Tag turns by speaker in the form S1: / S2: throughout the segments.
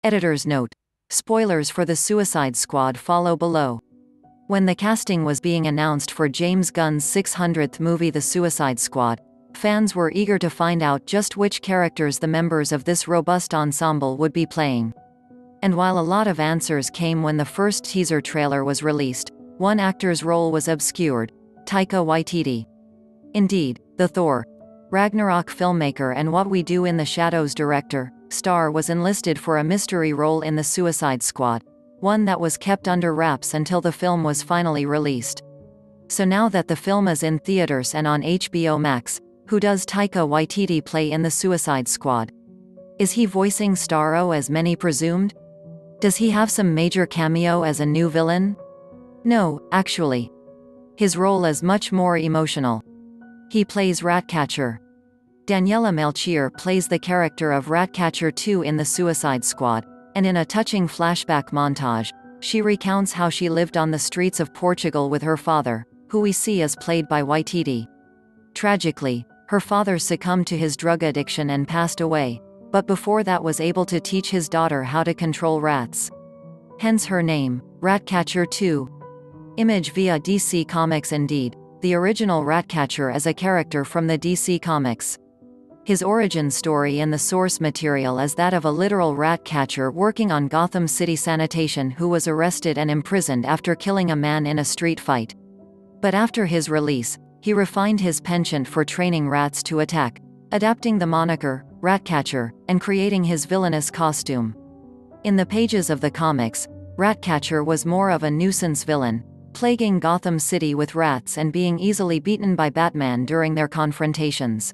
S1: Editor's note. Spoilers for The Suicide Squad follow below. When the casting was being announced for James Gunn's 600th movie The Suicide Squad, fans were eager to find out just which characters the members of this robust ensemble would be playing. And while a lot of answers came when the first teaser trailer was released, one actor's role was obscured: Taika Waititi. Indeed, the Thor, Ragnarok filmmaker and What We Do in the Shadows director, Starro was enlisted for a mystery role in The Suicide Squad, one that was kept under wraps until the film was finally released. So now that the film is in theaters and on HBO Max, who does Taika Waititi play in The Suicide Squad? Is he voicing Starro as many presumed? Does he have some major cameo as a new villain? No, actually. His role is much more emotional. He plays Ratcatcher. Daniela Melchior plays the character of Ratcatcher II in The Suicide Squad, and in a touching flashback montage, she recounts how she lived on the streets of Portugal with her father, who we see is played by Waititi. Tragically, her father succumbed to his drug addiction and passed away, but before that was able to teach his daughter how to control rats. Hence her name, Ratcatcher II. Image via DC ComicsIndeed. The original Ratcatcher is a character from the DC Comics. His origin story in the source material is that of a literal rat catcher working on Gotham City Sanitation who was arrested and imprisoned after killing a man in a street fight. But after his release, he refined his penchant for training rats to attack, adapting the moniker, Ratcatcher, and creating his villainous costume. In the pages of the comics, Ratcatcher was more of a nuisance villain, plaguing Gotham City with rats and being easily beaten by Batman during their confrontations.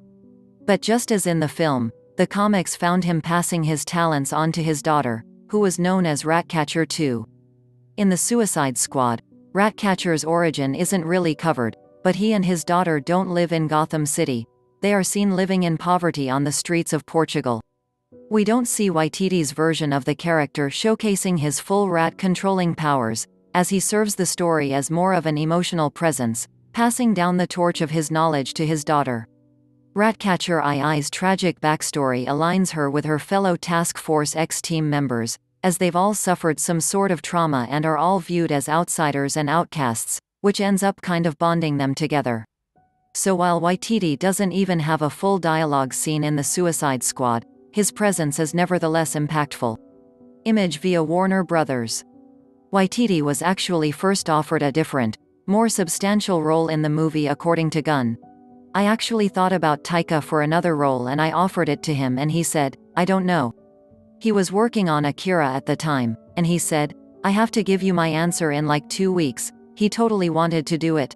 S1: But just as in the film, the comics found him passing his talents on to his daughter, who was known as Ratcatcher II. In The Suicide Squad, Ratcatcher's origin isn't really covered, but he and his daughter don't live in Gotham City. They are seen living in poverty on the streets of Portugal. We don't see Waititi's version of the character showcasing his full rat-controlling powers, as he serves the story as more of an emotional presence, passing down the torch of his knowledge to his daughter. Ratcatcher II's tragic backstory aligns her with her fellow Task Force X team members, as they've all suffered some sort of trauma and are all viewed as outsiders and outcasts, which ends up kind of bonding them together. So while Waititi doesn't even have a full dialogue scene in The Suicide Squad, his presence is nevertheless impactful. Image via Warner Brothers. Waititi was actually first offered a different, more substantial role in the movie according to Gunn. I actually thought about Taika for another role and I offered it to him and he said, I don't know. He was working on Akira at the time, and he said, I have to give you my answer in like 2 weeks. He totally wanted to do it.